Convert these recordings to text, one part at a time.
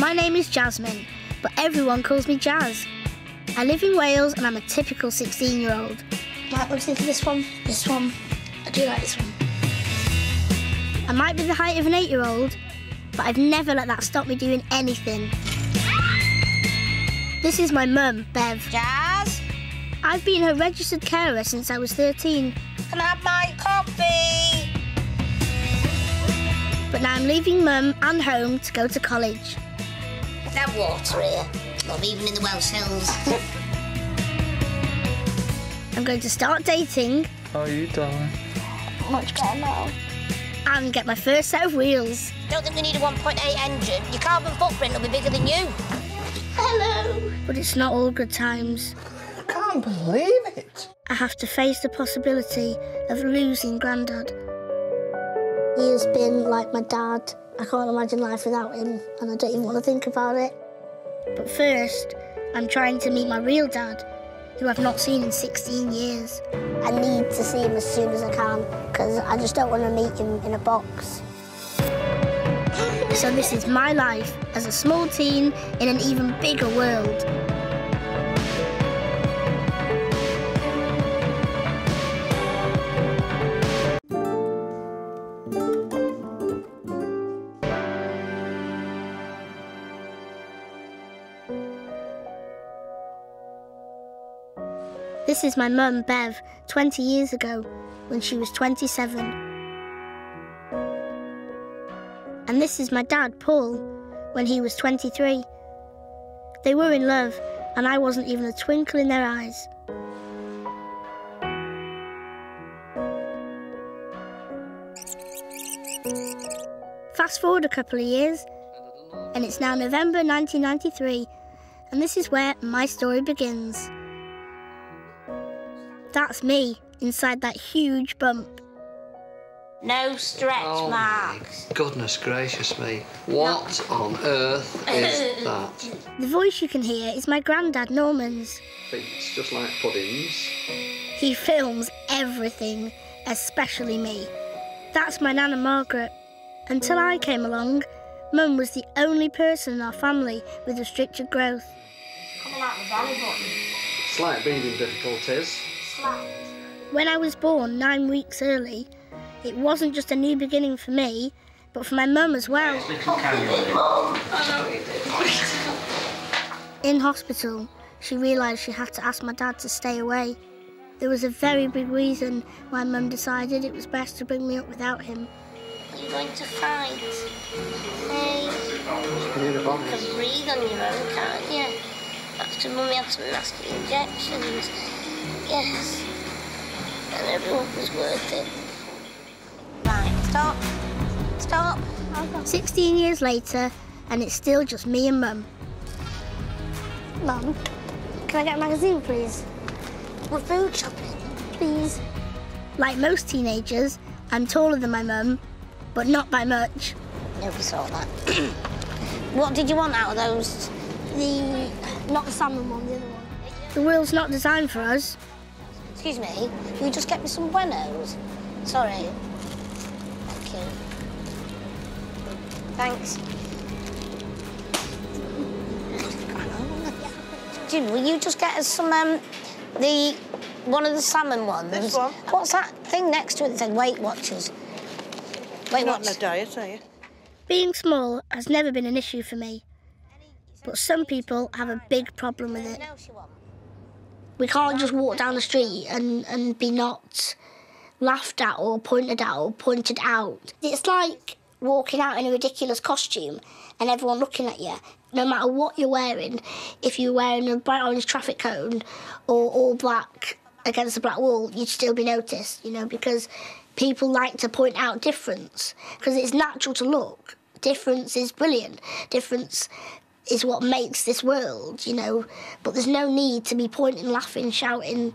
My name is Jasmine, but everyone calls me Jazz. I live in Wales and I'm a typical 16-year-old. Right, what's this one? This one. I do like this one. I might be the height of an 8-year-old, but I've never let that stop me doing anything. This is my mum, Bev. Jazz? I've been her registered carer since I was 13. Can I have my coffee? But now I'm leaving mum and home to go to college. That water here. Not even in the Welsh Hills. I'm going to start dating. How are you, darling? Much better now. And get my first set of wheels. Don't think we need a 1.8 engine. Your carbon footprint will be bigger than you. Hello. But it's not all good times. I can't believe it. I have to face the possibility of losing Grandad. He has been like my dad. I can't imagine life without him, and I don't even want to think about it. But first, I'm trying to meet my real dad, who I've not seen in 16 years. I need to see him as soon as I can, because I just don't want to meet him in a box. So this is my life as a small teen in an even bigger world. This is my mum, Bev, 20 years ago, when she was 27. And this is my dad, Paul, when he was 23. They were in love, and I wasn't even a twinkle in their eyes. Fast forward a couple of years, and it's now November 1993, and this is where my story begins. That's me, inside that huge bump. No stretch marks. Goodness gracious me. What on earth is that? The voice you can hear is my granddad, Norman's. It's just like puddings. He films everything, especially me. That's my Nana Margaret. Until I came along, Mum was the only person in our family with restricted growth. Coming out the belly button. Slight breathing difficulties. When I was born 9 weeks early, it wasn't just a new beginning for me, but for my mum as well. In hospital, she realised she had to ask my dad to stay away. There was a very big reason why Mum decided it was best to bring me up without him. You're going to fight. Hey. You can breathe on your own, can't you? That's because Mummy had some nasty injections. Yes. And everyone was worth it. Right, stop. Stop. 16 years later, and it's still just me and Mum. Mum, can I get a magazine, please? We're food shopping. Please. Like most teenagers, I'm taller than my mum, but not by much. Nobody saw that. What did you want out of those? Not the salmon one, the other one. The world's not designed for us. Excuse me, will you just get me some Buenos? Sorry. Thank you. Thanks. Jim, will you just get us some, one of the salmon ones? This one? What's that thing next to it that said Weight Watchers? Weight Not Watchers. on a diet, are you? Being small has never been an issue for me, but some people have a big problem with it. We can't just walk down the street and be not laughed at or pointed out. It's like walking out in a ridiculous costume and everyone looking at you. No matter what you're wearing, if you're wearing a bright orange traffic cone or all black against a black wall, you'd still be noticed, you know, because people like to point out difference, because it's natural to look. Difference is brilliant. Difference is what makes this world, you know, but there's no need to be pointing, laughing, shouting,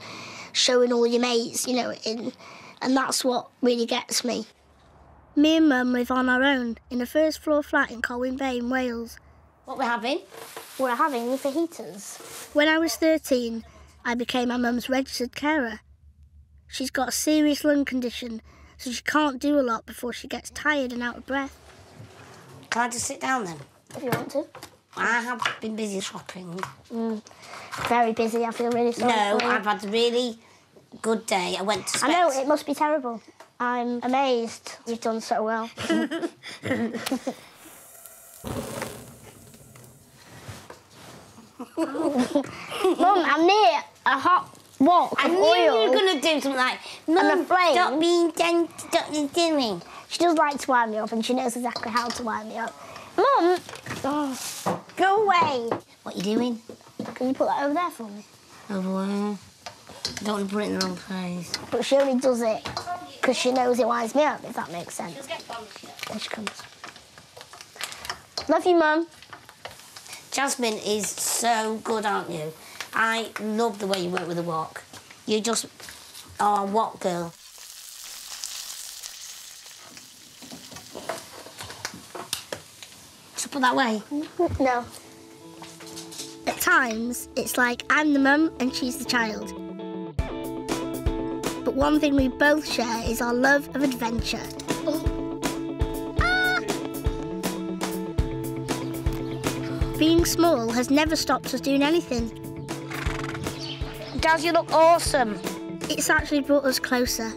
showing all your mates, you know, and that's what really gets me. Me and Mum live on our own in a first-floor flat in Colwyn Bay in Wales. What we're having? We're having fajitas. When I was 13, I became my mum's registered carer. She's got a serious lung condition, so she can't do a lot before she gets tired and out of breath. Can I just sit down then? If you want to. I have been busy shopping. Very busy, I feel really sorry No, for you. I've had a really good day. I went to Specs. I know, it must be terrible. I'm amazed you've done so well. Mum, I'm near a hot wok I of knew oil. you were going to do something like, And a flame. stop being gentle, stop you doing. She does like to wind me up and she knows exactly how to wind me up. Mum! Oh, go away. What are you doing? Can you put that over there for me? Over where? I don't want to put it in the wrong place. But she only does it because she knows it winds me up, if that makes sense. Here she comes. Love you, Mum. Jasmine is so good, aren't you? I love the way you work with the wok. You just are a wok girl. Should I put that way? No. At times, it's like I'm the mum and she's the child. But one thing we both share is our love of adventure. Being small has never stopped us doing anything. Dad, you look awesome. It's actually brought us closer.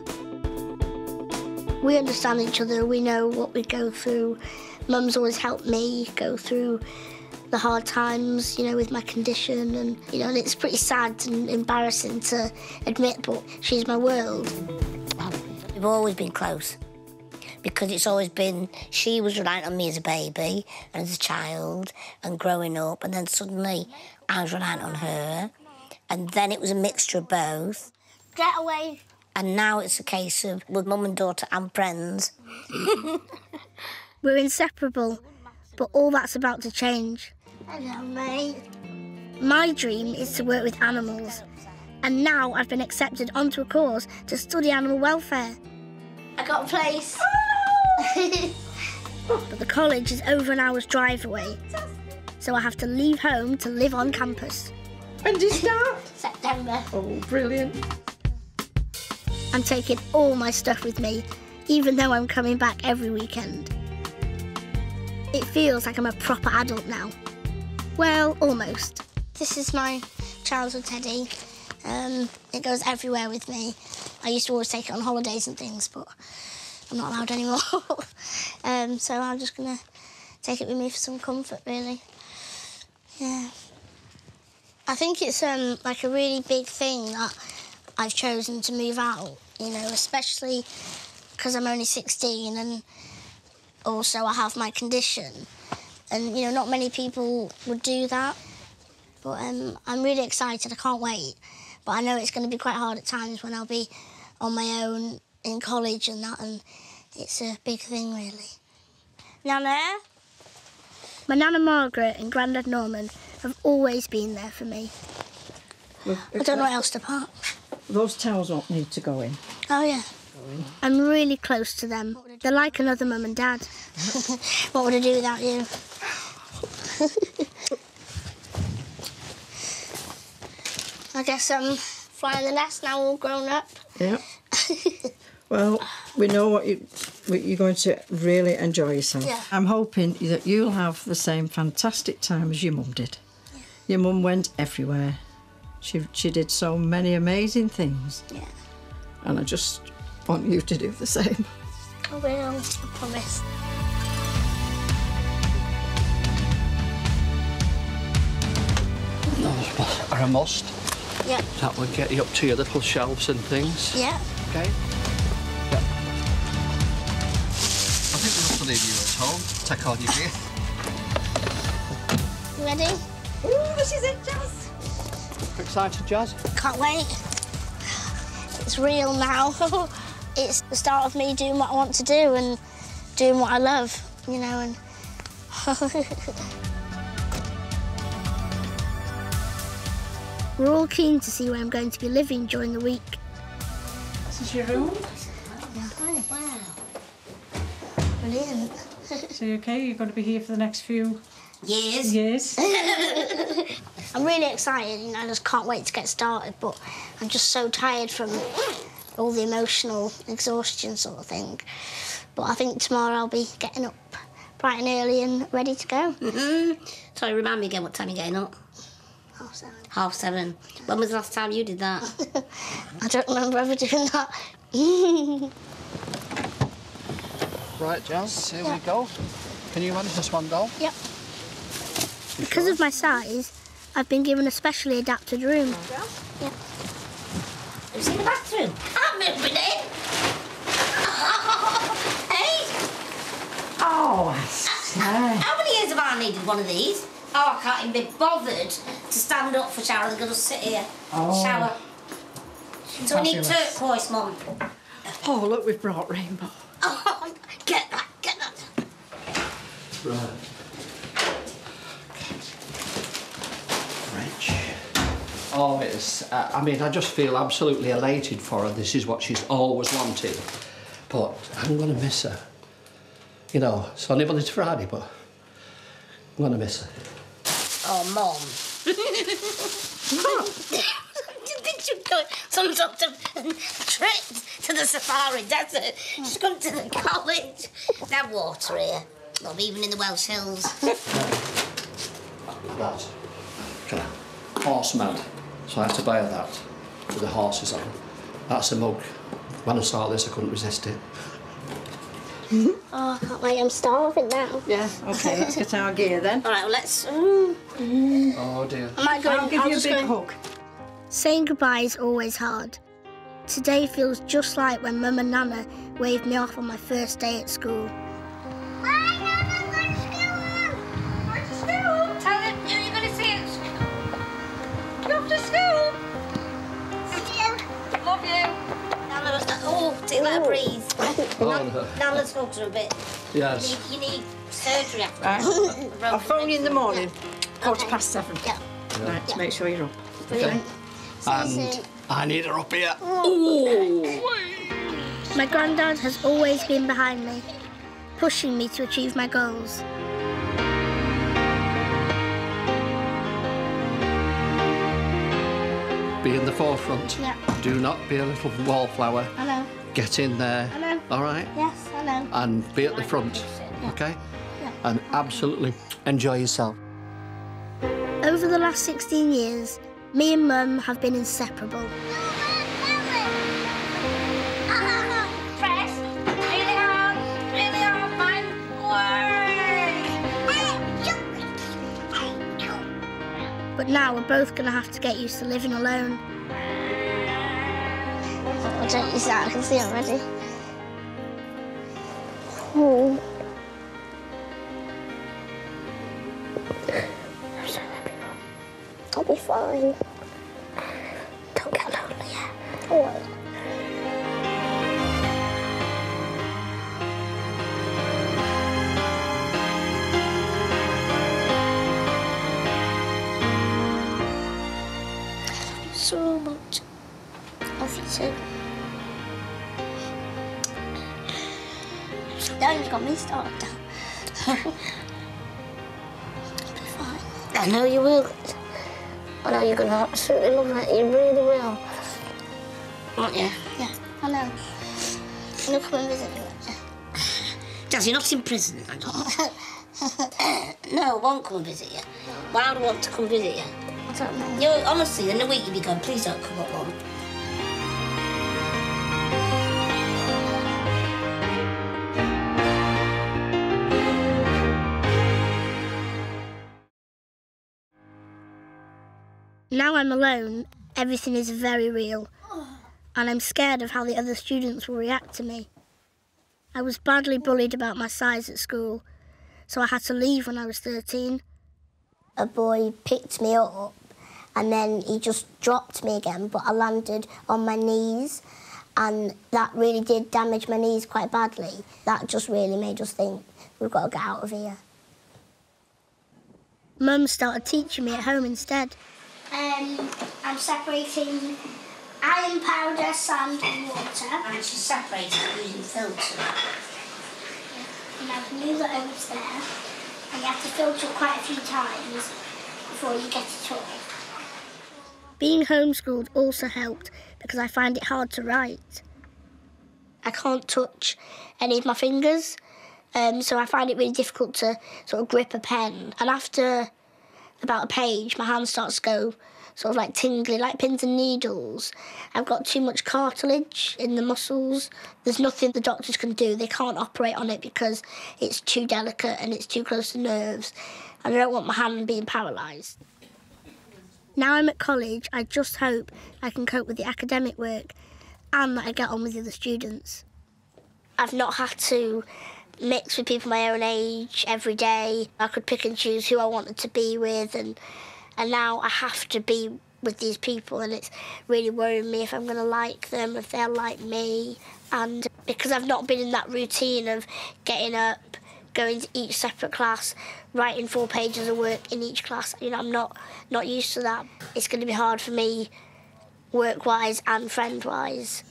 We understand each other. We know what we go through. Mum's always helped me go through the hard times, you know, with my condition. And, you know, and it's pretty sad and embarrassing to admit, but she's my world. We've always been close because it's always been, she was reliant on me as a baby and as a child and growing up, and then suddenly I was reliant on her, and then it was a mixture of both. Get away. And now it's a case of with mum and daughter and friends. We're inseparable, but all that's about to change. Hello, mate. My dream is to work with animals, and now I've been accepted onto a course to study animal welfare. I got a place. But the college is over an hour's drive away, so I have to leave home to live on campus. When do you start? September. Oh, brilliant. I'm taking all my stuff with me, even though I'm coming back every weekend. It feels like I'm a proper adult now. Well, almost. This is my childhood teddy. It goes everywhere with me. I used to always take it on holidays and things, but I'm not allowed anymore. So I'm just gonna take it with me for some comfort, really. Yeah. I think it's like a really big thing that I've chosen to move out, you know, especially because I'm only 16 and also I have my condition. And, you know, not many people would do that. But I'm really excited, I can't wait. But I know it's going to be quite hard at times when I'll be on my own in college and that, and it's a big thing, really. Nana? My Nana Margaret and Grandad Norman have always been there for me. I don't know what else to pack. Those towels won't need to go in. Oh, yeah. I'm really close to them. They're like another mum and dad. What would I do without you? I guess I'm flying the nest now, all grown up. Yeah. Well, we know what you're going to really enjoy yourself. Yeah. I'm hoping that you'll have the same fantastic time as your mum did. Yeah. Your mum went everywhere. She did so many amazing things. Yeah. And I just want you to do the same. I will, I promise. Those are a must. Yeah. That would get you up to your little shelves and things. Yeah. Okay. Yeah. I think we'll have to leave you at home. Take all your gear. You ready? Ooh, this is it, Jazz. Excited, Jazz? Can't wait. It's real now. It's the start of me doing what I want to do and doing what I love, you know, and... We're all keen to see where I'm going to be living during the week. This is your room. Wow. Brilliant. So you okay? You're going to be here for the next few Years. years. I'm really excited, you know, I just can't wait to get started, but I'm just so tired from all the emotional exhaustion sort of thing. But I think tomorrow I'll be getting up bright and early and ready to go. Sorry, remind me again what time you're getting up. 7:30. 7:30. When was the last time you did that? I don't remember ever doing that. Right, Jazz, here we go. Can you manage this one, doll? Yep. Because of my size, I've been given a specially adapted room. Yep. Who's in the bathroom? I'm moving in. Hey, Oh, how many years have I needed one of these? Oh, I can't even be bothered to stand up for a shower. I'm going to sit here and shower. So we need turquoise, Mum. Oh, look, we've brought rainbow. Oh, get that. Right. Rich. Oh, it's... I mean, I just feel absolutely elated for her. This is what she's always wanted. But I'm going to miss her. You know, it's only Monday to Friday, but I'm going to miss her. Oh, Mum. Do you think she'd go some sort of trip to the Safari Desert? She's gone to the college. That water here. Love, even in the Welsh Hills. That. Okay. Horse mad. So I have to buy her that with the horses on. That's a mug. When I saw this, I couldn't resist it. Oh, I can't wait. I'm starving now. Yeah, OK, let's get our gear then. All right, well, let's... Oh, dear. I'll give you a big hug. Saying goodbye is always hard. Today feels just like when Mum and Nana waved me off on my first day at school. Bye, Nana. Go to school. Go to school. Tell them who you're going to see at school. Go off to school. See you. Love you. Nana, take that breeze. Nana's hugged her a bit. Yes. You need surgery after Right. that. I'll phone you in the morning, 7:15. Yeah. Right, to make sure you're up. Okay. And I need her up here. My granddad has always been behind me, pushing me to achieve my goals. Be in the forefront. Yeah. Do not be a little wallflower. I know. Get in there. I know. All right? Yes, I know. And be at the front. Okay? Yeah. And absolutely enjoy yourself. Over the last 16 years, me and Mum have been inseparable. Press really hard, fine work. But now we're both going to have to get used to living alone. Oh, don't use that. I can see it already. Oh. I'll be fine. Don't get lonely yet. I won't. So much. Love you too. Now you've got me started down. I'll be fine. I know you will. I know you're going to absolutely love it. You really will. Won't you? Yeah, I know. You'll come and visit me, won't you? Jazz, you're not in prison, I don't. No, I won't come and visit you. Why would I want to come visit you? I don't know. You honestly, in a week you'll be going, please don't come up, Mum. Now I'm alone, everything is very real, and I'm scared of how the other students will react to me. I was badly bullied about my size at school, so I had to leave when I was 13. A boy picked me up and then he just dropped me again, but I landed on my knees and that really did damage my knees quite badly. That just really made us think, we've got to get out of here. Mum started teaching me at home instead. I'm separating iron powder, sand and water. And she's separated using filter. And I can move it over to there. And you have to filter quite a few times before you get it all. Being homeschooled also helped because I find it hard to write. I can't touch any of my fingers So I find it really difficult to sort of grip a pen. And after about a page, my hand starts to go sort of like tingly, like pins and needles. I've got too much cartilage in the muscles. There's nothing the doctors can do. They can't operate on it because it's too delicate and it's too close to nerves. And I don't want my hand being paralysed. Now I'm at college, I just hope I can cope with the academic work and that I get on with the other students. I've not had to mix with people my own age every day. I could pick and choose who I wanted to be with, and now I have to be with these people, and it's really worrying me if I'm going to like them, if they'll like me. And because I've not been in that routine of getting up, going to each separate class, writing 4 pages of work in each class, you know, I'm not used to that. It's going to be hard for me work-wise and friend-wise.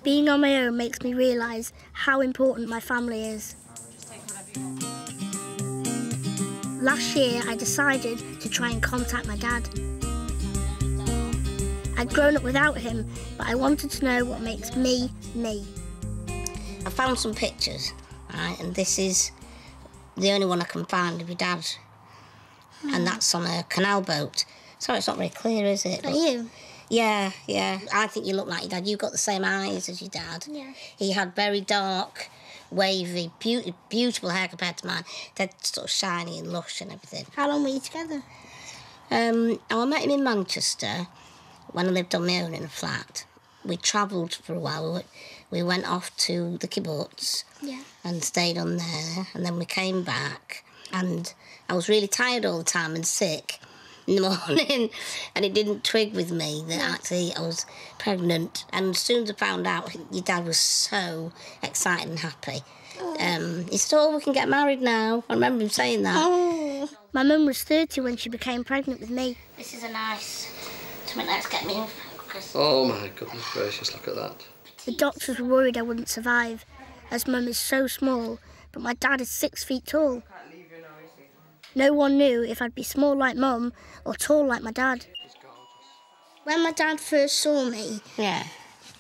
Being on my own makes me realise how important my family is. Last year, I decided to try and contact my dad. I'd grown up without him, but I wanted to know what makes me, me. I found some pictures, right, and this is the only one I can find of your dad. And that's on a canal boat. Sorry, it's not very clear, is it? Are you? Yeah. I think you look like your dad. You've got the same eyes as your dad. Yeah. He had very dark, wavy, beautiful hair compared to mine. They're sort of shiny and lush and everything. How long were you together? I met him in Manchester when I lived on my own in a flat. We travelled for a while. We went off to the kibbutz and stayed on there, and then we came back, and I was really tired all the time and sick in the morning, and it didn't twig with me that actually I was pregnant. And as soon as I found out, your dad was so excited and happy. He said, "Oh, we can get married now." I remember him saying that. My mum was 30 when she became pregnant with me. This is a nice... Let's get me in. Oh my goodness gracious, look at that. The doctors were worried I wouldn't survive, as mum is so small, but my dad is 6 feet tall. No one knew if I'd be small like mum or tall like my dad. When my dad first saw me,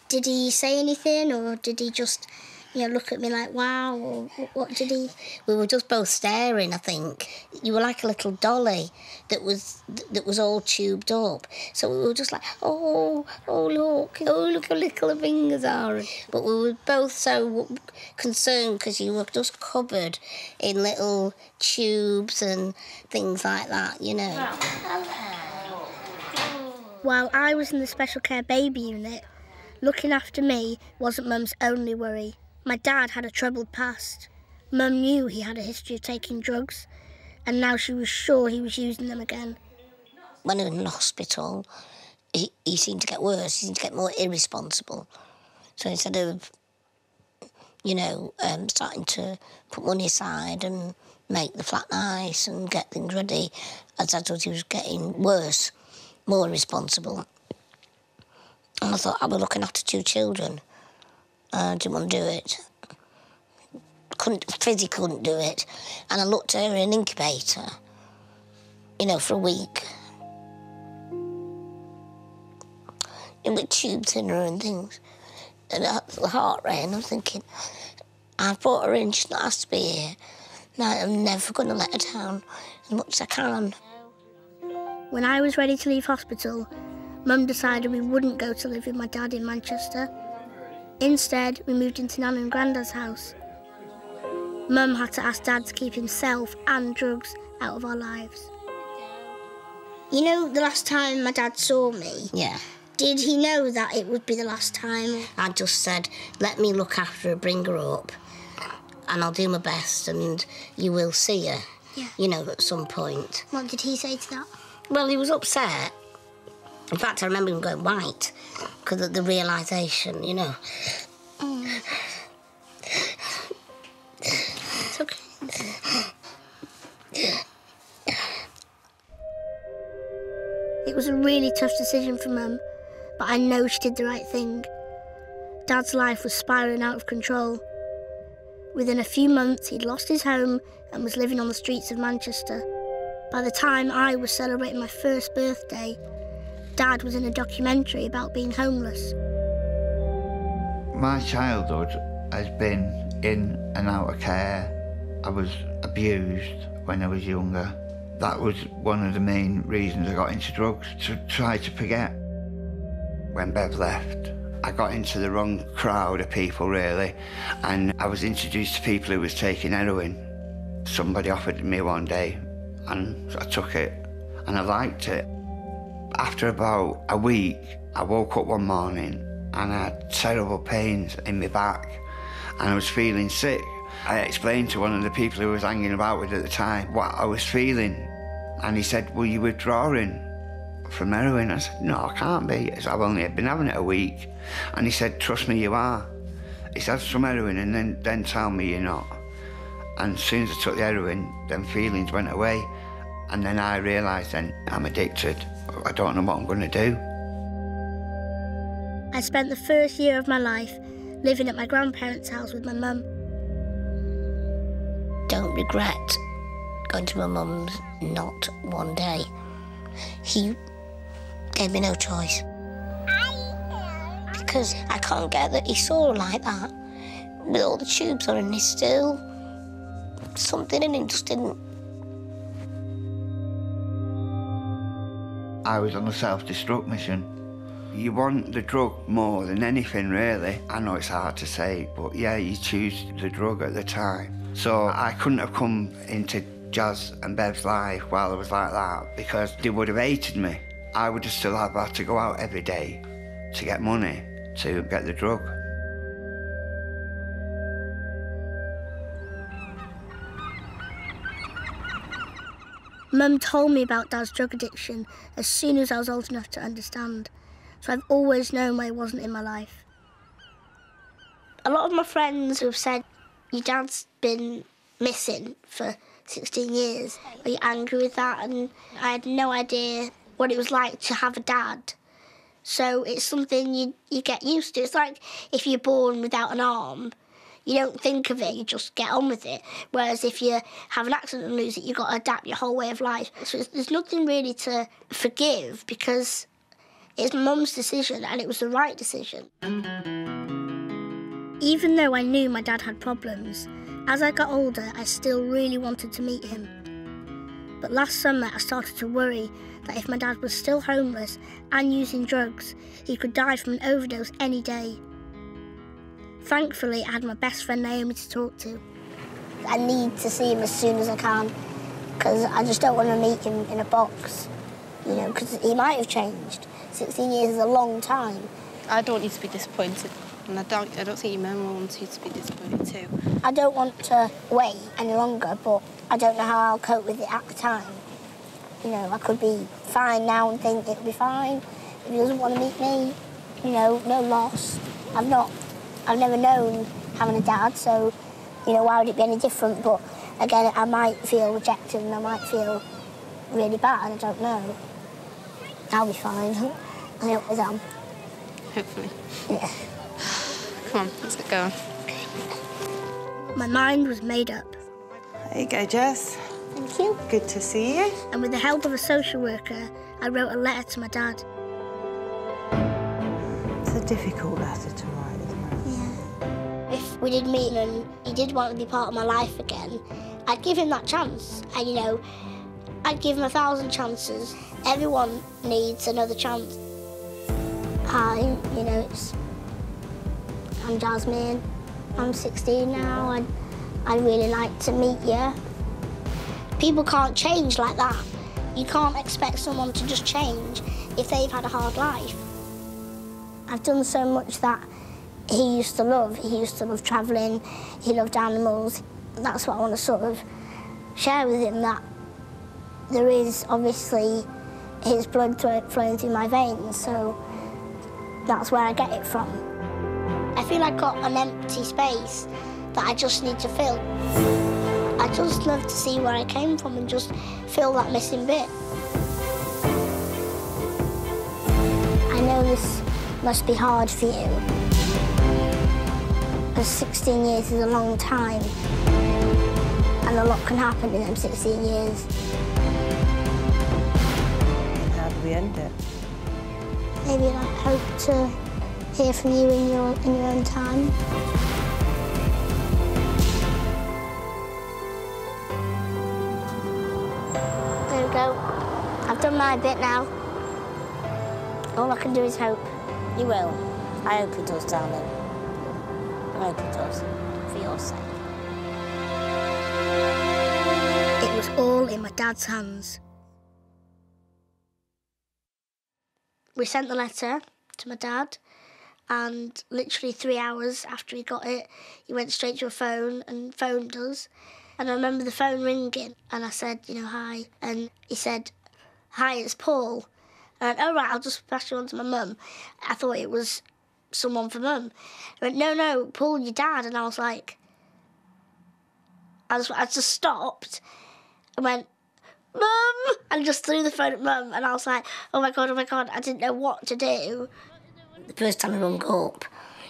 did he say anything, or did he just, look at me like, wow, or what did he? We were just both staring, I think. You were like a little dolly that was all tubed up. So we were just like, oh, look how little the fingers are. But we were both so concerned because you were just covered in little tubes and things like that, you know. While I was in the special care baby unit, looking after me wasn't mum's only worry. My dad had a troubled past. Mum knew he had a history of taking drugs, and now she was sure he was using them again. When he was in hospital, he seemed to get worse. He seemed to get more irresponsible. So instead of, starting to put money aside and make the flat nice and get things ready, as I thought he was getting worse, more irresponsible. And I thought, I was looking after 2 children. I didn't want to do it. Physically couldn't do it. And I looked at her in an incubator, for a week. And with tubes in her and things. And the heart rate, and I'm thinking, I've brought her in, she's not asked to be here. No, I'm never going to let her down as much as I can. When I was ready to leave hospital, Mum decided we wouldn't go to live with my dad in Manchester. Instead, we moved into Nan and Grandad's house. Mum had to ask Dad to keep himself and drugs out of our lives. The last time my dad saw me? Yeah. Did he know that it would be the last time? I just said, let me look after her, bring her up, and I'll do my best, and you will see her, at some point. What did he say to that? Well, he was upset. In fact, I remember him going white because of the realisation, It's okay. It was a really tough decision for Mum, but I know she did the right thing. Dad's life was spiralling out of control. Within a few months, he'd lost his home and was living on the streets of Manchester. By the time I was celebrating my first birthday, Dad was in a documentary about being homeless. My childhood has been in and out of care. I was abused when I was younger. That was one of the main reasons I got into drugs, to try to forget. When Bev left, I got into the wrong crowd of people, really, and I was introduced to people who was taking heroin. Somebody offered it me one day, and I took it, and I liked it. After about a week, I woke up one morning and I had terrible pains in my back, and I was feeling sick. I explained to one of the people who I was hanging about with at the time what I was feeling, and he said, "Well, you're withdrawing from heroin." I said, "No, I can't be. I've only been having it a week." And he said, "Trust me, you are." He said, "Have some heroin and then tell me you're not." And as soon as I took the heroin, them feelings went away. And then I realised then I'm addicted. I don't know what I'm going to do. I spent the first year of my life living at my grandparents' house with my mum. Don't regret going to my mum's, not one day. He gave me no choice. Because I can't get that he saw her like that. With all the tubes on, and he's still... something in him just didn't... I was on a self-destruct mission. You want the drug more than anything, really. I know it's hard to say, but yeah, you choose the drug at the time. So I couldn't have come into Jazz and Bev's life while I was like that, because they would have hated me. I would have still have had to go out every day to get money to get the drug. Mum told me about Dad's drug addiction as soon as I was old enough to understand, so I've always known why he wasn't in my life. A lot of my friends have said, your dad's been missing for 16 years. Are you angry with that? And I had no idea what it was like to have a dad. So it's something you get used to. It's like if you're born without an arm, you don't think of it, you just get on with it. Whereas if you have an accident and lose it, you've got to adapt your whole way of life. So there's nothing really to forgive, because it's Mum's decision and it was the right decision. Even though I knew my dad had problems, as I got older, I still really wanted to meet him. But last summer, I started to worry that if my dad was still homeless and using drugs, he could die from an overdose any day. Thankfully, I had my best friend Naomi to talk to. I need to see him as soon as I can, because I just don't want to meet him in a box, you know, because he might have changed. 16 years is a long time. I don't need to be disappointed, and I don't think your mum wants you to be disappointed too. I don't want to wait any longer, but I don't know how I'll cope with it at the time. You know, I could be fine now and think it'll be fine. If he doesn't want to meet me, you know, no loss. I've never known having a dad, so, you know, why would it be any different? But again, I might feel rejected and I might feel really bad, I don't know. I'll be fine. I hope with them. Hopefully. Yeah. Come on, let's get going. My mind was made up. There you go, Jess. Thank you. Good to see you. And with the help of a social worker, I wrote a letter to my dad. It's a difficult letter to write, isn't it? Yeah. If we did meet and he did want to be part of my life again, I'd give him that chance. And, you know, I'd give him 1,000 chances. Everyone needs another chance. Hi, you know, I'm Jasmine. I'm 16 now. I'd really like to meet you. People can't change like that. You can't expect someone to just change if they've had a hard life. I've done so much that he used to love. He used to love travelling, he loved animals. That's what I want to sort of share with him, that there is obviously his blood flowing through my veins, so that's where I get it from. I feel I've got an empty space that I just need to fill. I just love to see where I came from and just fill that missing bit. I know this must be hard for you, because 16 years is a long time, and a lot can happen in them 16 years. How do we end it? Maybe I hope to hear from you in your own time. done my bit now. All I can do is hope. He will. I hope he does, darling. I hope he does, for your sake. It was all in my dad's hands. We sent the letter to my dad, and literally 3 hours after he got it, he went straight to a phone and phoned us. And I remember the phone ringing, and I said, you know, hi. And he said, hi, it's Paul. And I went, oh, right, I'll just pass you on to my mum. I thought it was someone for mum. He went, no, Paul, your dad. And I was like, I just stopped and went, Mum! And just threw the phone at Mum. And I was like, oh my God, I didn't know what to do. The first time I rung up,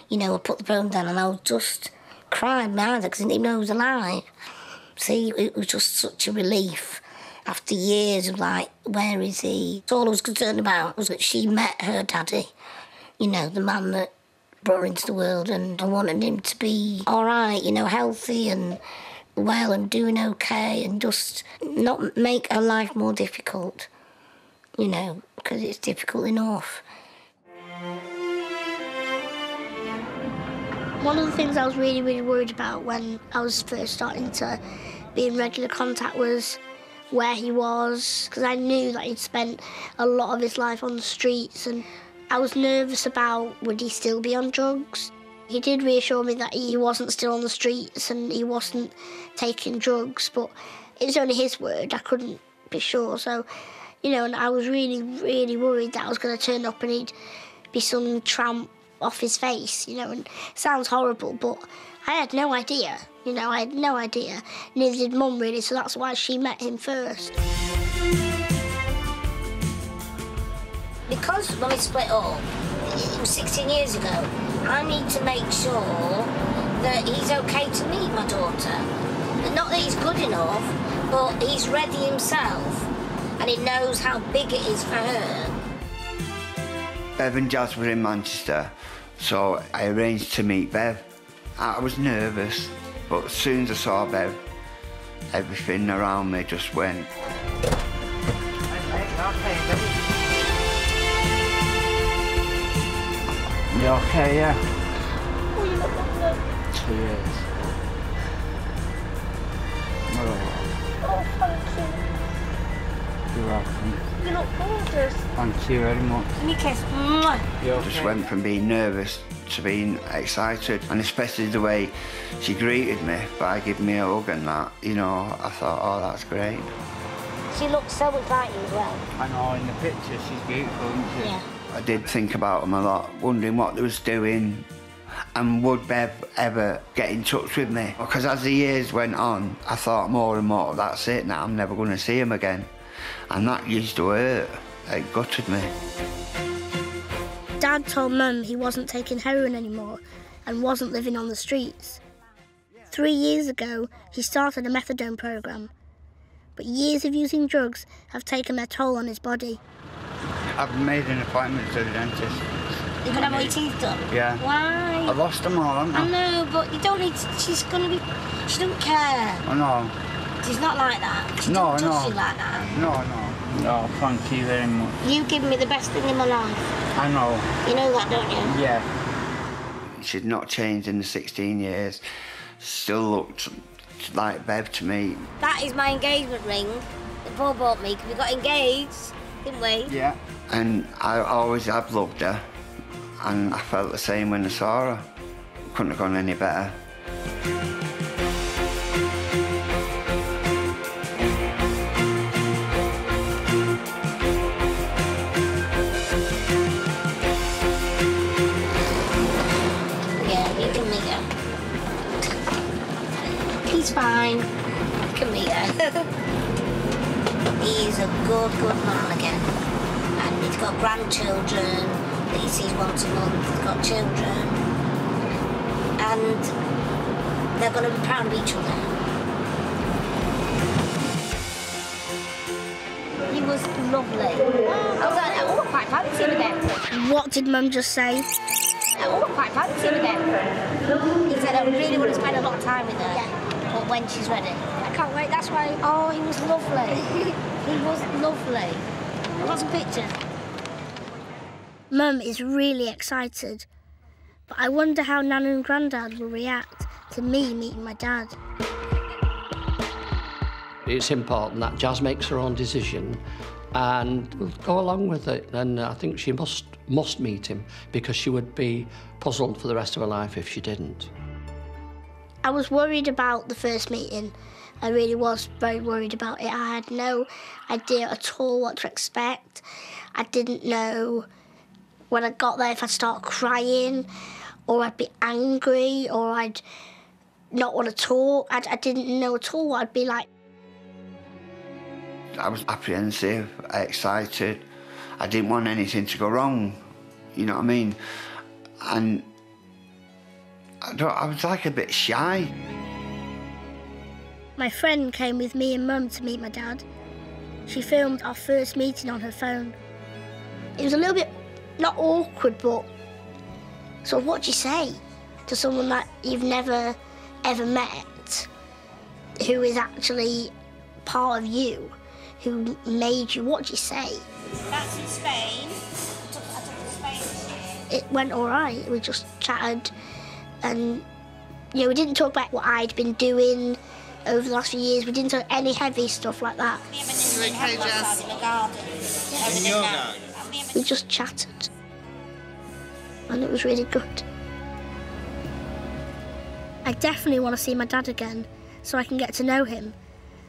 you know, I put the phone down and I was just crying my eyes because I didn't even know he was alive. See, it was just such a relief after years of like, where is he? All I was concerned about was that she met her daddy, you know, the man that brought her into the world, and I wanted him to be all right, you know, healthy and well and doing okay, and just not make her life more difficult, you know, because it's difficult enough. One of the things I was really, really worried about when I was first starting to be in regular contact was where he was, because I knew that he'd spent a lot of his life on the streets, and I was nervous about would he still be on drugs. He did reassure me that he wasn't still on the streets and he wasn't taking drugs, but it was only his word. I couldn't be sure. So, you know, and I was really, really worried that I was going to turn up and he'd be some tramp off his face, you know, and it sounds horrible, but I had no idea, you know, I had no idea. Neither did Mum, really, so that's why she met him first. Because when we split up, it was 16 years ago, I need to make sure that he's okay to meet my daughter. Not that he's good enough, but he's ready himself, and he knows how big it is for her. Bev and Jazz were in Manchester, so I arranged to meet Bev. I was nervous, but as soon as I saw Bev, everything around me just went. You okay, yeah? Oh, you look lovely. 2 years. Oh, thank you. You're welcome. You look gorgeous. Thank you very much. Give me a kiss. Mwah. You I okay? just went from being nervous to being excited, and especially the way she greeted me by giving me a hug and that, you know, I thought, oh, that's great. She looks so much like you as well. I know, in the picture she's beautiful, isn't she? Yeah. I did think about them a lot, wondering what they was doing and would Bev ever get in touch with me. Because as the years went on, I thought more and more, that's it now, I'm never going to see him again. And that used to hurt. It gutted me. Dad told Mum he wasn't taking heroin anymore and wasn't living on the streets. 3 years ago, he started a methadone program. But years of using drugs have taken their toll on his body. I've made an appointment to the dentist. You're going to have all your teeth done? Yeah. Why? I lost them all, haven't I? I know, but you don't need to, she's going to be... She don't care. I know. She's not like that. She No, don't no. touch you like that. No. No, thank you very much. You give me the best thing in my life. I know. You know that, don't you? Yeah. She'd not changed in the 16 years. Still looked like Bev to me. That is my engagement ring that Paul bought me, because we got engaged, didn't we? Yeah. And I always have loved her, and I felt the same when I saw her. Couldn't have gone any better. Yeah, you can meet her. He's fine. You can meet her. He's a good man again. And he's got grandchildren that he sees once a month. He's got children. And they're going to be proud of each other. He was lovely. I was like, oh, I quite fancy him again. What did Mum just say? Oh, I quite fancy him again. He said, I really want to spend a lot of time with her. Yeah. But when she's ready. I can't wait, that's why. Oh, he was lovely. He was lovely. What's a picture? Mum is really excited, but I wonder how Nan and Grandad will react to me meeting my dad. It's important that Jazz makes her own decision and will go along with it, and I think she must meet him, because she would be puzzled for the rest of her life if she didn't. I was worried about the first meeting. I really was very worried about it. I had no idea at all what to expect. I didn't know when I got there if I'd start crying or I'd be angry or I'd not want to talk. I didn't know at all what I'd be like. I was apprehensive, excited. I didn't want anything to go wrong, you know what I mean? And I was like a bit shy. My friend came with me and Mum to meet my dad. She filmed our first meeting on her phone. It was a little bit, not awkward, but sort of what do you say to someone that you've never, ever met, who is actually part of you, who made you? What do you say? That's in Spain. I took it to Spain. It went all right. We just chatted and, you know, we didn't talk about what I'd been doing over the last few years. We didn't talk any heavy stuff like that. You okay, Jazz? In the garden. In your garden? We just chatted. And it was really good. I definitely want to see my dad again so I can get to know him,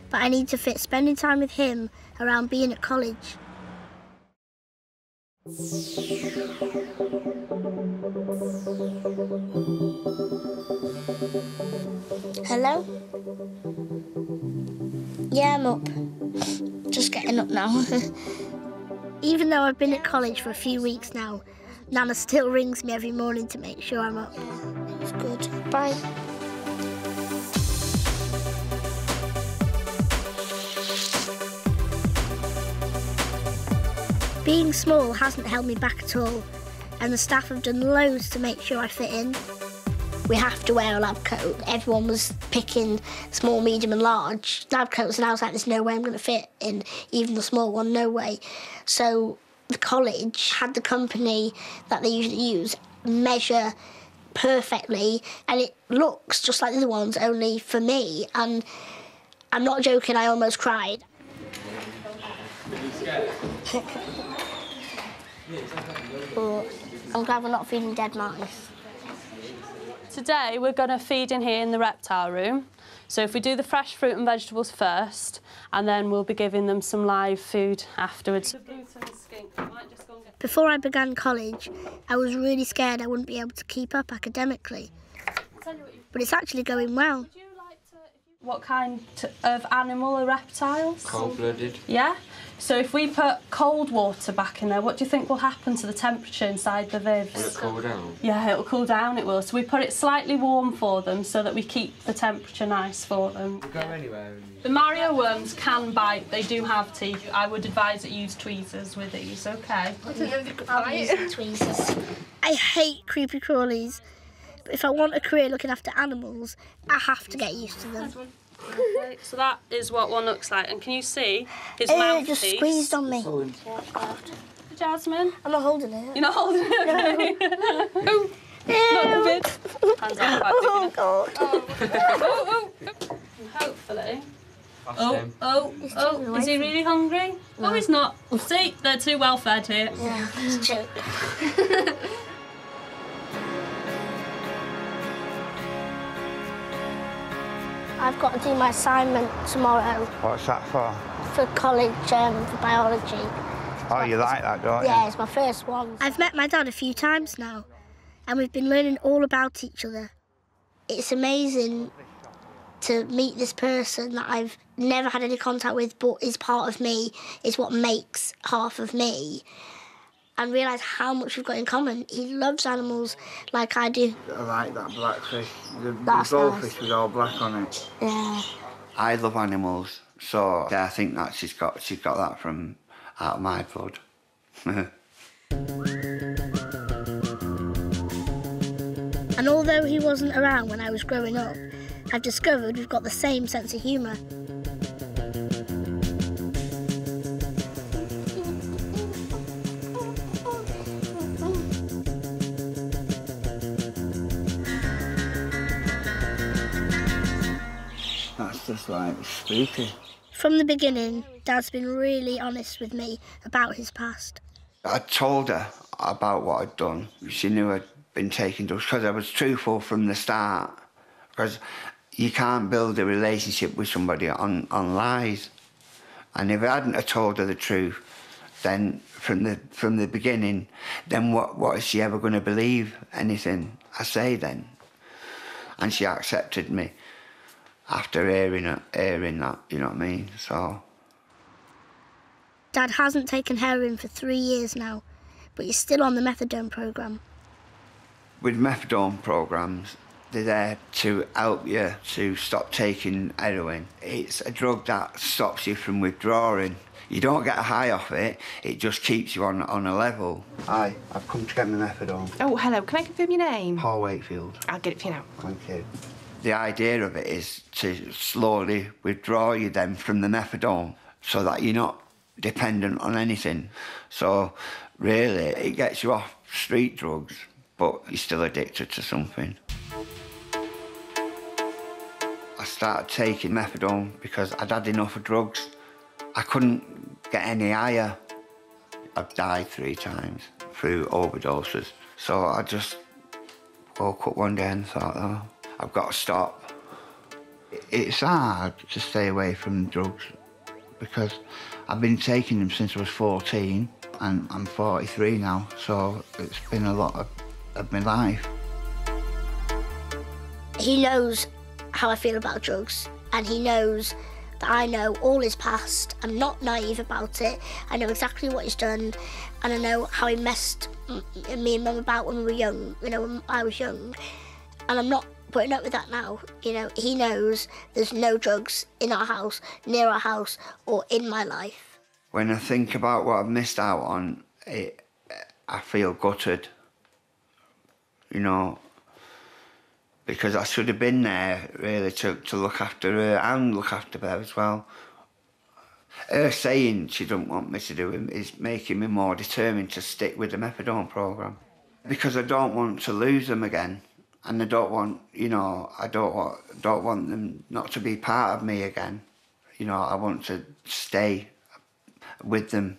but I need to fit spending time with him around being at college. Hello? Yeah, I'm up. Just getting up now. Even though I've been at college for a few weeks now, Nana still rings me every morning to make sure I'm up. It's good. Bye. Being small hasn't held me back at all, and the staff have done loads to make sure I fit in. We have to wear a lab coat. Everyone was picking small, medium and large lab coats, and I was like, there's no way I'm going to fit in even the small one, no way. So the college had the company that they usually use measure perfectly, and it looks just like the other ones, only for me. And I'm not joking, I almost cried. But I'm glad we're not feeding dead mice. Today we're going to feed in here in the reptile room. So if we do the fresh fruit and vegetables first, and then we'll be giving them some live food afterwards. Before I began college, I was really scared I wouldn't be able to keep up academically. But it's actually going well. What kind of animal are reptiles? Cold-blooded. Yeah? So if we put cold water back in there, what do you think will happen to the temperature inside the vivs? Will it cool down? Yeah, it'll cool down, it will. So we put it slightly warm for them so that we keep the temperature nice for them. Go anywhere. The Mario worms can bite, they do have teeth. I would advise that you use tweezers with these, okay? I'll use tweezers. I hate creepy crawlies, but if I want a career looking after animals, I have to get used to them. Okay, so that is what one looks like, and can you see his mouthpiece? Just squeezed on me. Jasmine? I'm not holding it. You're not holding it, okay? Oh, not good. Hands out quite big. God. Oh. Hopefully. Oh, is he really hungry? No. Oh, he's not. See, they're too well fed here. Yeah, it's a joke. I've got to do my assignment tomorrow. What's that for? For college, for biology. Oh, you like that, don't you? Yeah, it's my first one. I've met my dad a few times now, and we've been learning all about each other. It's amazing to meet this person that I've never had any contact with, but is part of me, is what makes half of me, and realise how much we've got in common. He loves animals like I do. I like that blackfish. The That's goldfish nice. with all black on it. Yeah. I love animals, so yeah, I think that she's got that from out of my blood. And although he wasn't around when I was growing up, I've discovered we've got the same sense of humour. It's like spooky. From the beginning, Dad's been really honest with me about his past. I told her about what I'd done. She knew I'd been taking drugs because I was truthful from the start. Because you can't build a relationship with somebody on lies. And if I hadn't have told her the truth, then from the beginning, then what is she ever going to believe anything I say then? And she accepted me after hearing that, you know what I mean? So. Dad hasn't taken heroin for 3 years now, but he's still on the methadone programme. With methadone programmes, they're there to help you to stop taking heroin. It's a drug that stops you from withdrawing. You don't get a high off it, it just keeps you on a level. Hi, I've come to get my methadone. Oh, hello, can I confirm your name? Paul Wakefield. I'll get it for you now. Thank you. The idea of it is to slowly withdraw you then from the methadone so that you're not dependent on anything. So really, it gets you off street drugs, but you're still addicted to something. I started taking methadone because I'd had enough of drugs. I couldn't get any higher. I've died 3 times through overdoses. So I just woke up one day and thought, oh, I've got to stop. It's hard to stay away from drugs because I've been taking them since I was 14 and I'm 43 now, so it's been a lot of my life. He knows how I feel about drugs, and he knows that I know all his past. I'm not naive about it. I know exactly what he's done, and I know how he messed me and Mum about when we were young, you know, when I was young. And I'm not putting up with that now. You know, he knows there's no drugs in our house, near our house, or in my life. When I think about what I've missed out on, I feel gutted, you know, because I should have been there, really, to look after her and look after her as well. Her saying she doesn't want me to do it is making me more determined to stick with the methadone programme. Because I don't want to lose them again, and I don't want, you know, I don't want them not to be part of me again. You know, I want to stay with them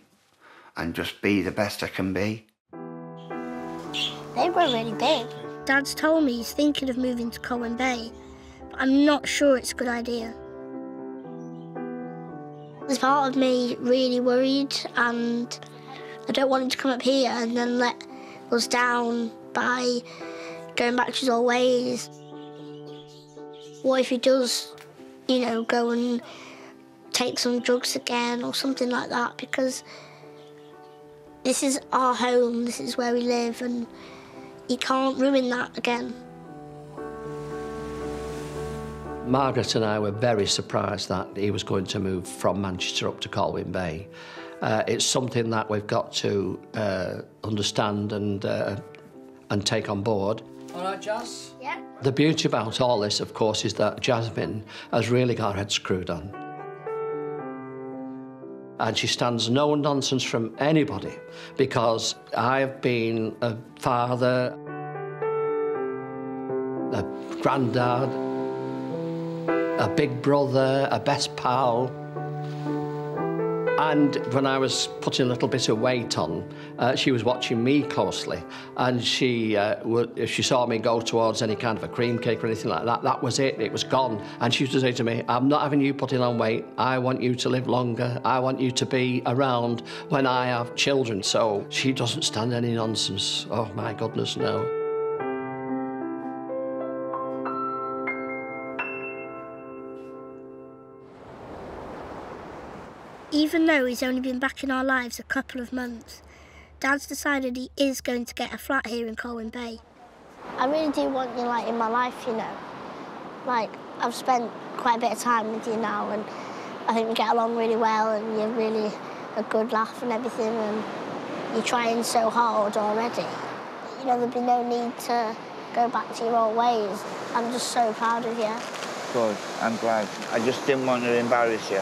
and just be the best I can be. They were really big. Dad's told me he's thinking of moving to Colwyn Bay, but I'm not sure it's a good idea. There's part of me really worried, and I don't want him to come up here and then let us down by going back to his old ways. What if he does, you know, go and take some drugs again or something like that? Because this is our home, this is where we live, and he can't ruin that again. Margaret and I were very surprised that he was going to move from Manchester up to Colwyn Bay. It's something that we've got to understand and take on board. All right, Jazz? Yeah. The beauty about all this, of course, is that Jasmine has really got her head screwed on. And she stands no nonsense from anybody, because I've been a father, a granddad, a big brother, a best pal. And when I was putting a little bit of weight on, she was watching me closely, and if she saw me go towards any kind of a cream cake or anything like that, that was it, it was gone. And she used to say to me, I'm not having you putting on weight, I want you to live longer, I want you to be around when I have children. So she doesn't stand any nonsense. Oh my goodness, no. Even though he's only been back in our lives a couple of months, Dad's decided he is going to get a flat here in Colwyn Bay. I really do want you, like, in my life, you know. Like, I've spent quite a bit of time with you now, and I think we get along really well, and you're really a good laugh and everything, and you're trying so hard already. You know, there'd be no need to go back to your old ways. I'm just so proud of you. Good, I'm glad. I just didn't want to embarrass you.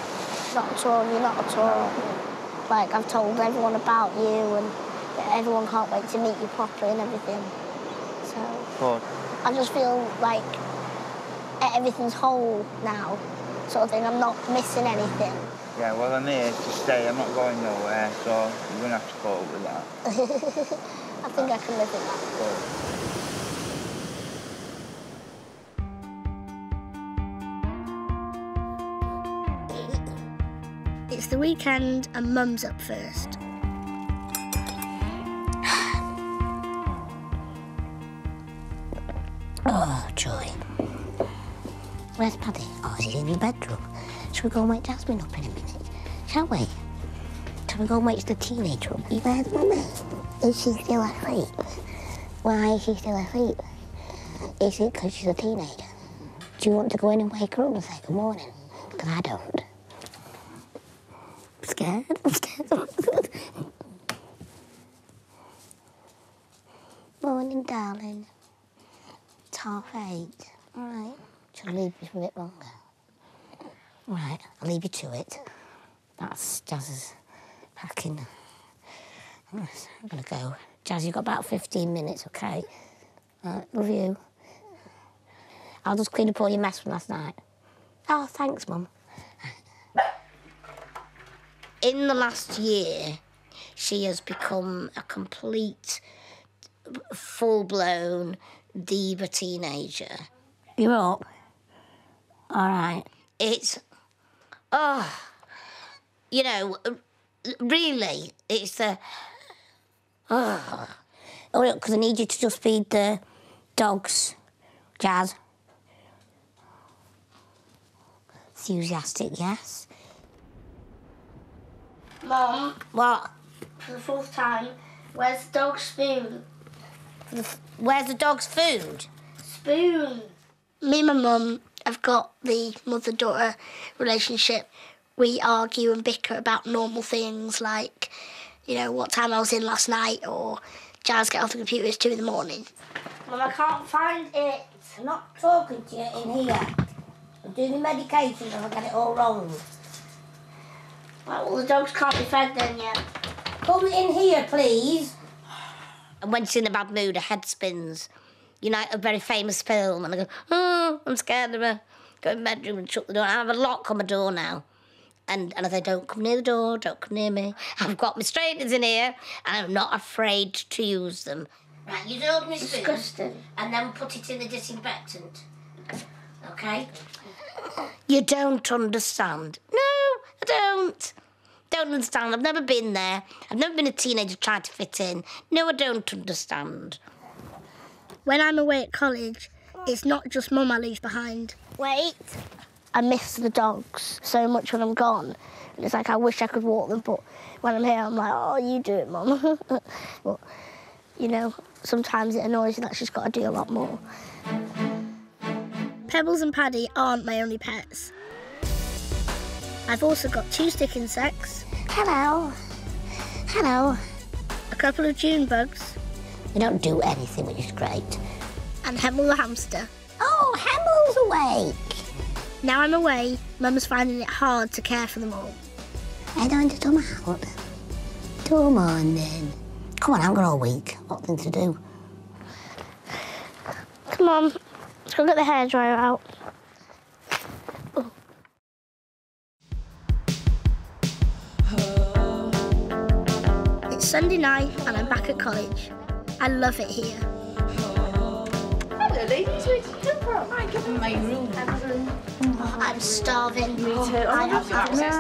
Not at all, you're not at all. Like, I've told everyone about you, and everyone can't wait to meet you properly and everything. So, Good. I just feel like everything's whole now. sort of thing. I'm not missing anything. Yeah, well, I'm here to stay. I'm not going nowhere, so you're going to have to cope with that. I think I can live with that. It's the weekend and Mum's up first. Oh, joy. Where's Paddy? Oh, he's in your bedroom. Shall we go and wake Jasmine up in a minute? Shall we? Shall we go and wake the teenager up? Where's Mummy? Is she still asleep? Why is she still asleep? Is it because she's a teenager? Do you want to go in and wake her up and say good morning? Because I don't. I'm scared. I'm scared. Morning, darling. It's 8:30. All right. Shall I leave you for a bit longer? Right, I'll leave you to it. That's Jazz's packing. I'm gonna go. Jazz, you've got about 15 minutes, okay? Love you. I'll just clean up all your mess from last night. Oh, thanks, Mum. In the last year, she has become a complete, full-blown diva teenager. You're up? All right. It's, you know, really, it's the, because I need you to just feed the dogs, Jazz. Enthusiastic, yes. Mum, What? for the 4th time, where's the dog's spoon? Where's the dog's food? Spoon. Me and my mum have got the mother-daughter relationship. We argue and bicker about normal things like, you know, what time I was in last night, or Jazz get off the computer, it's 2 in the morning. Mum, I can't find it. I'm not talking to you in here. I'm doing my medication and I get it all wrong. Right, well, the dogs can't be fed then yet. Come in here, please. And when she's in a bad mood, her head spins. You know, a very famous film, and I go, oh, I'm scared of her. Go in the bedroom and shut the door. I have a lock on my door now. And I say, don't come near the door, don't come near me. I've got my straighteners in here, and I'm not afraid to use them. Right, you hold my spoon. Disgusting. And then put it in the disinfectant. OK? You don't understand. No, I don't. Don't understand. I've never been there. I've never been a teenager trying to fit in. No, I don't understand. When I'm away at college, it's not just Mum I leave behind. Wait. I miss the dogs so much when I'm gone. It's like I wish I could walk them, but when I'm here, I'm like, oh, you do it, Mum. But, you know, sometimes it annoys you that she's got to do a lot more. Pebbles and Paddy aren't my only pets. I've also got 2 stick insects. Hello. Hello. A couple of June bugs. They don't do anything, which is great. And Hemmel the hamster. Oh, Hemmel's awake. Now I'm away, Mum's finding it hard to care for them all. I don't want to come out. Come on, then. Come on, I haven't got all week. Nothing to do. Come on, let's go get the hairdryer out. Oh. It's Sunday night and I'm back at college. I love it here. Hello, ladies. Where did you come from? I come from my room. I'm starving. Me too. I have access.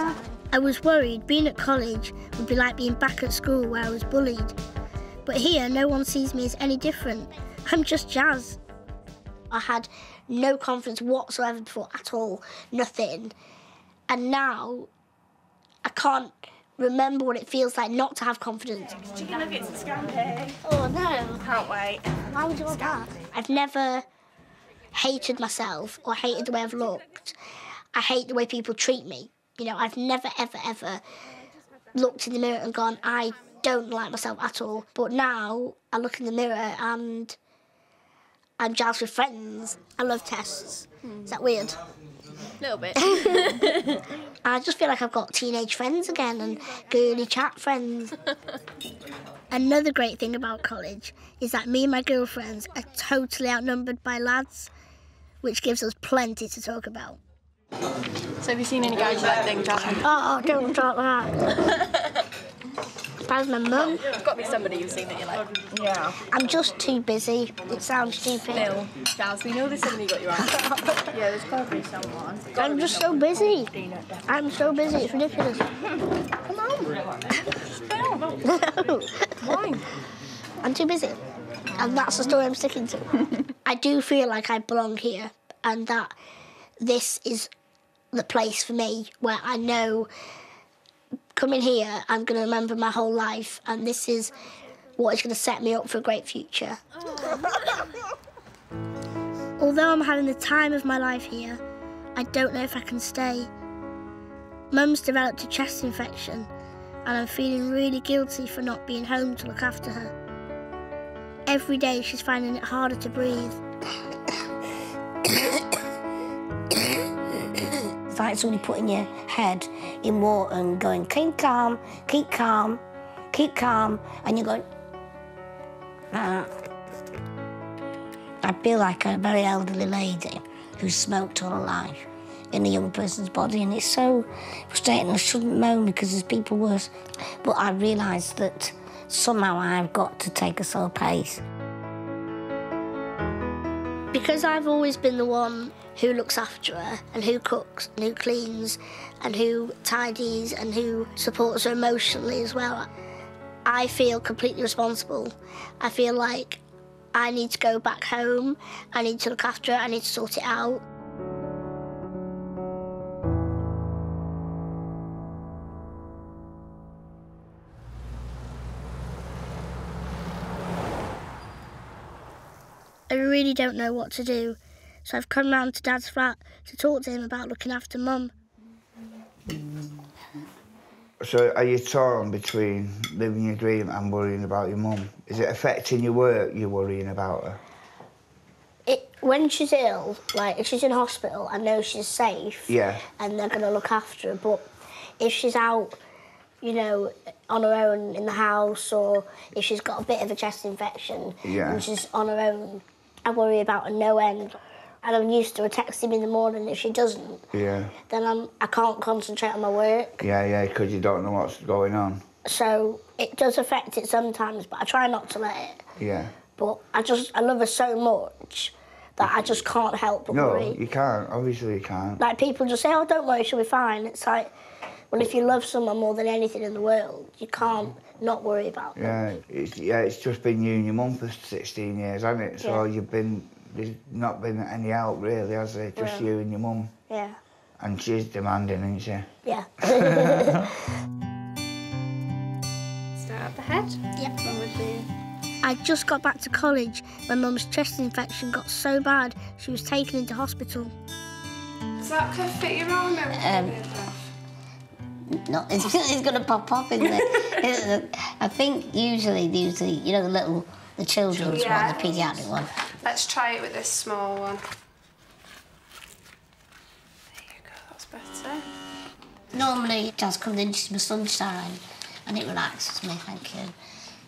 I was worried being at college would be like being back at school where I was bullied. But here, no one sees me as any different. I'm just Jazz. I had no confidence whatsoever before at all, nothing. And now, I can't remember what it feels like not to have confidence. Chicken nuggets and scampi. Oh no. Can't wait. Why would you want that? I've never hated myself or hated the way I've looked. I hate the way people treat me. You know, I've never, ever, ever looked in the mirror and gone, I don't like myself at all. But now I look in the mirror and I'm Jazz with friends. I love tests. Is that weird? A little bit. I just feel like I've got teenage friends again and girly chat friends. Another great thing about college is that me and my girlfriends are totally outnumbered by lads, which gives us plenty to talk about. So have you seen any guys you like think, Jasmine? Oh, don't talk that. That's my mum. There's got to be somebody you've seen that you like. Yeah. I'm just too busy. It sounds stupid. Bill, Jazz, we know there's somebody you got your eye. Yeah, there's got to be someone. I'm just so busy. I'm so busy, it's ridiculous. Come on. No. Why? I'm too busy. And that's the story I'm sticking to. I do feel like I belong here and that this is the place for me where I know coming here I'm going to remember my whole life and this is what is going to set me up for a great future. Although I'm having the time of my life here, I don't know if I can stay. Mum's developed a chest infection and I'm feeling really guilty for not being home to look after her. Every day she's finding it harder to breathe. It's like somebody putting your head in water and going, keep calm, keep calm, keep calm, and you're going, I feel like a very elderly lady who's smoked all her life in a young person's body, and it's so frustrating. I shouldn't moan because there's people worse, but I realised that somehow I've got to take a slow pace. Because I've always been the one who looks after her and who cooks and who cleans and who tidies and who supports her emotionally as well, I feel completely responsible. I feel like I need to go back home, I need to look after her, I need to sort it out. I really don't know what to do, so I've come round to Dad's flat to talk to him about looking after Mum. So are you torn between living your dream and worrying about your mum? Is it affecting your work, you're worrying about her? When she's ill, like if she's in hospital, I know she's safe. Yeah. And they're going to look after her, but if she's out, you know, on her own in the house, or if she's got a bit of a chest infection and she's on her own, I worry about her no end. And I'm used to her texting me in the morning. If she doesn't, then I can't concentrate on my work. Yeah, because you don't know what's going on. So it does affect it sometimes, but I try not to let it. Yeah. But I love her so much that I just can't help but worry. No, you can't. Obviously you can't. Like, people just say, oh, don't worry, she'll be fine. It's like, well, if you love someone more than anything in the world, you can't not worry about them. It's just been you and your mum for 16 years, hasn't it? So there's not been any help, really, has there? Just you and your mum. Yeah. And she's demanding, isn't she? Yeah. Start at the head? Yep. One would be... I just got back to college when Mum's chest infection got so bad she was taken into hospital. Does that could fit your arm over? No, it's going to pop up, isn't it? I think usually, you know, the children's one, the paediatric one. Let's try it with this small one. There you go, that's better. Normally, Jazz comes into my sunshine and it relaxes me, thank you.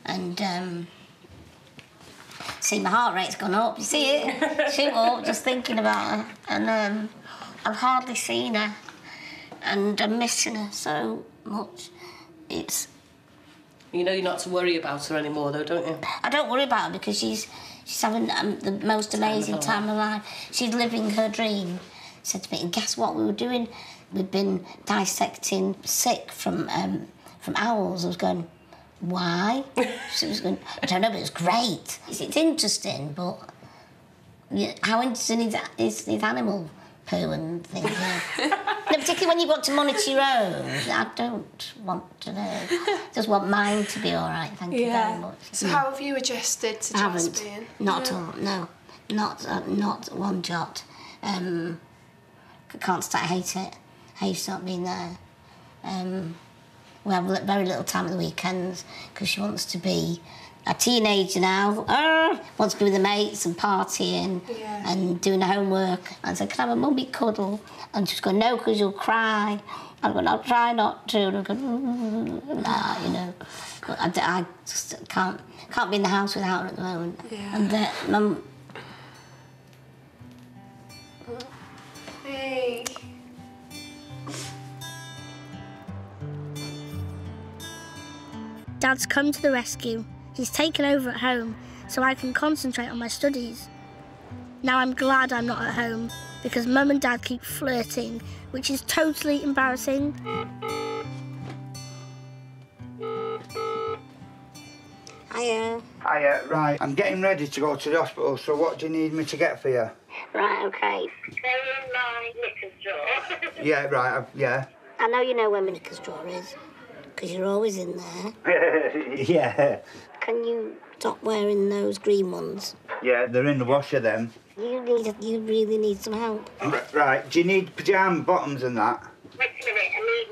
And, see, my heart rate's gone up, you see it? Shoot up, just thinking about her. And I've hardly seen her. And I'm missing her so much. You know you're not to worry about her anymore, though, don't you? I don't worry about her because she's having the most amazing time of her life. She's living her dream. Said to me, and guess what we were doing? We'd been dissecting sick from owls. I was going, why? She was going, I don't know, but it's great. It's interesting, but how interesting is animal poo and things? No, particularly when you've got to monitor your own. I don't want to know. Just want mine to be all right, thank you very much. So how have you adjusted to Jazz being? Not at all, no. Not one jot. I can't start, I hate it. I hate not being there. We have very little time at the weekends because she wants to be a teenager now. Wants to be with the mates and partying and doing her homework. I said, can I have a mummy cuddle? And she's going, no, because you'll cry. I'm going, I'll try not to. And I'm going, nah, you know. But I just can't be in the house without her at the moment. Yeah. And Mum... Hey. Dad's come to the rescue. He's taken over at home so I can concentrate on my studies. Now I'm glad I'm not at home because Mum and Dad keep flirting, which is totally embarrassing. Hiya. Hiya, right. I'm getting ready to go to the hospital, so what do you need me to get for you? Right, OK. They're in my knickers drawer. Yeah, right, yeah. I know you know where my knickers drawer is, because you're always in there. Yeah. Can you stop wearing those green ones? Yeah, they're in the washer then. You really need some help. Right, do you need pyjama bottoms and that? Wait a minute, I need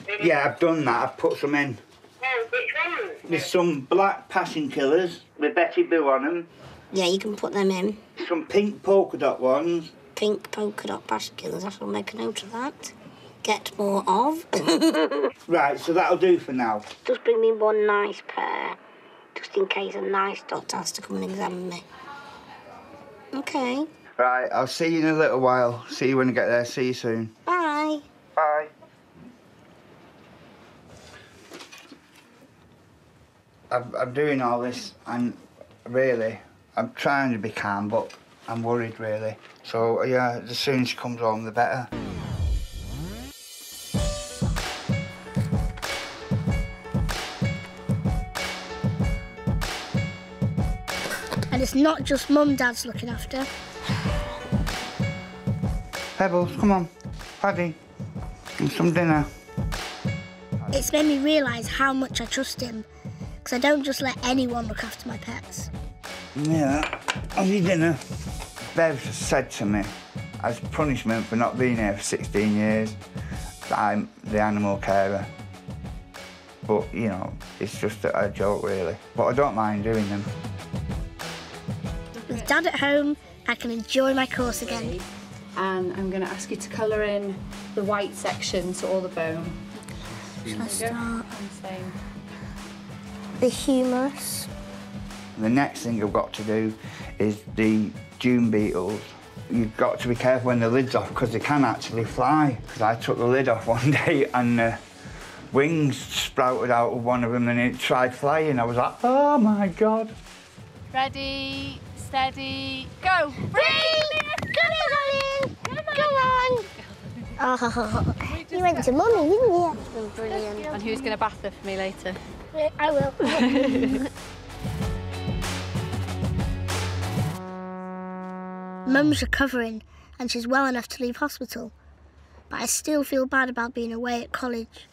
knickers. Yeah, I've done that. I've put some in. Oh, which ones? There's some black passion killers with Betty Boo on them. Yeah, you can put them in. Some pink polka dot ones. Pink polka dot passion killers, I shall make a note of that. Get more of. Right, so that'll do for now. Just bring me one nice pair, just in case a nice doctor has to come and examine me. OK. Right, I'll see you in a little while. See you when I get there. See you soon. Bye. Bye. I'm doing all this and really, I'm trying to be calm, but I'm worried really. So yeah, as soon as she comes home, the better. And it's not just Mum Dad's looking after. Pebbles, come on. Paddy, and some dinner. It's made me realise how much I trust him, because I don't just let anyone look after my pets. Yeah, have your dinner. Bev said to me, as punishment for not being here for 16 years, that I'm the animal carer. But, you know, it's just a joke, really. But I don't mind doing them. With Dad at home, I can enjoy my course again. And I'm going to ask you to colour in the white section to all the bone. Shall I start? The humerus. The next thing I've got to do is the dune beetles. You've got to be careful when the lid's off because they can actually fly. Because I took the lid off one day and wings sprouted out of one of them and it tried flying. I was like, oh my God. Ready, steady, go! Come on! Oh, you went to Mummy, didn't you? That's been brilliant. And who's going to bath her for me later? I will. Mum's recovering and she's well enough to leave hospital, but I still feel bad about being away at college.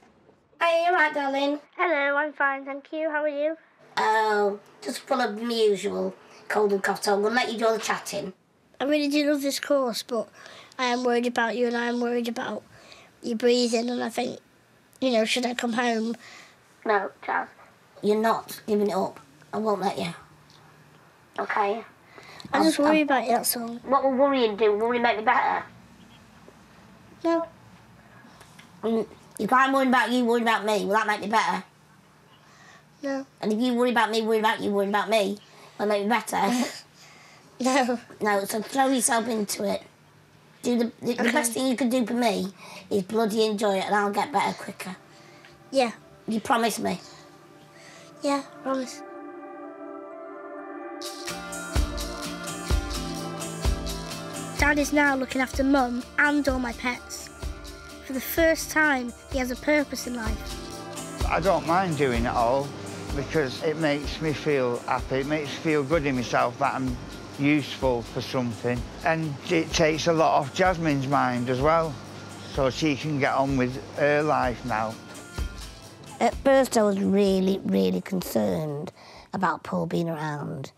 Hey, you right, darling? Hello, I'm fine, thank you. How are you? Oh, just full of my usual cold and cough, so I'm going to let you do all the chatting. I really do love this course, but I am worried about you and I am worried about your breathing, and I think, you know, should I come home? No, Jazz. You're not giving it up. I won't let you. OK? I just worry about you, that's all. What will worrying do? Will worry make me better? No. If I'm worried about you, worried about me, will that make me better? No. And if you worry about me, worry about you, worry about me, will that make me better? No. No, so throw yourself into it. Do the best thing you can do for me is bloody enjoy it and I'll get better quicker. Yeah. You promise me? Yeah, promise. Dad is now looking after Mum and all my pets. For the first time, he has a purpose in life. I don't mind doing it all because it makes me feel happy. It makes me feel good in myself that I'm useful for something. And it takes a lot off Jasmine's mind as well, so she can get on with her life now. At first I was really, really concerned about Paul being around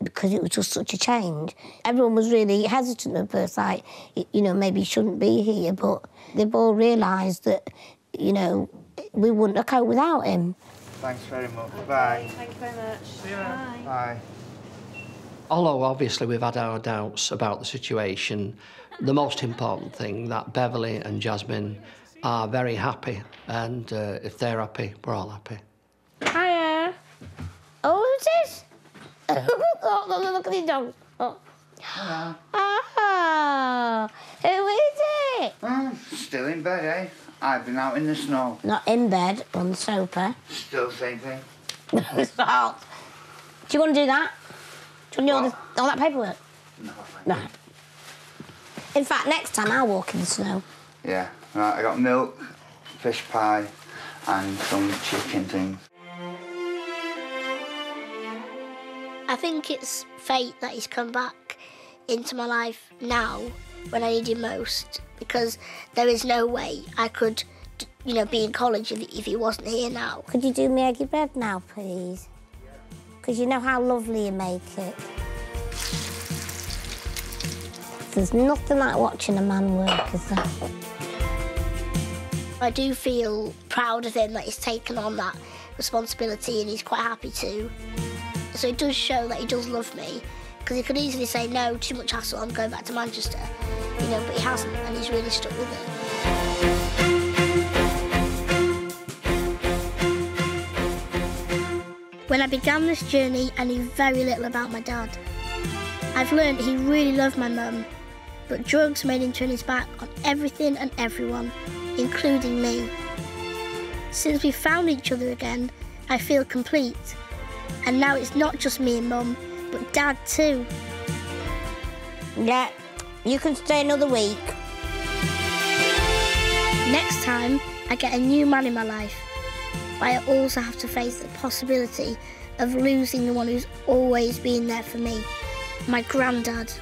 because it was just such a change. Everyone was really hesitant at first, like, you know, maybe he shouldn't be here, but they've all realised that, you know, we wouldn't have coped without him. Thanks very much. Bye. Thank you very much. Bye. Bye. Although obviously we've had our doubts about the situation, the most important thing that Beverly and Jasmine are very happy, and if they're happy, we're all happy. Hiya. Oh, who's this? Oh, look at these dogs. Oh. Hello. Ah, who is it? Still in bed, eh? I've been out in the snow. Not in bed, on the sofa. Still same thing. It's hot. Do you want to do that? Do you want to do all that paperwork? No. In fact, next time I'll walk in the snow. Yeah. Right, I got milk, fish pie, and some chicken things. I think it's fate that he's come back into my life now when I need him most, because there is no way I could, you know, be in college if he wasn't here now. Could you do me eggy bread now, please? Because you know how lovely you make it. There's nothing like watching a man work, is there? I do feel proud of him that he's taken on that responsibility, and he's quite happy to. So it does show that he does love me, because he could easily say, no, too much hassle, I'm going back to Manchester. You know, but he hasn't, and he's really stuck with it. When I began this journey, I knew very little about my dad. I've learned he really loved my mum, but drugs made him turn his back on everything and everyone, including me. Since we found each other again, I feel complete. And now it's not just me and Mum, but Dad too. Yeah, you can stay another week. Next time, I get a new man in my life, but I also have to face the possibility of losing the one who's always been there for me, my granddad.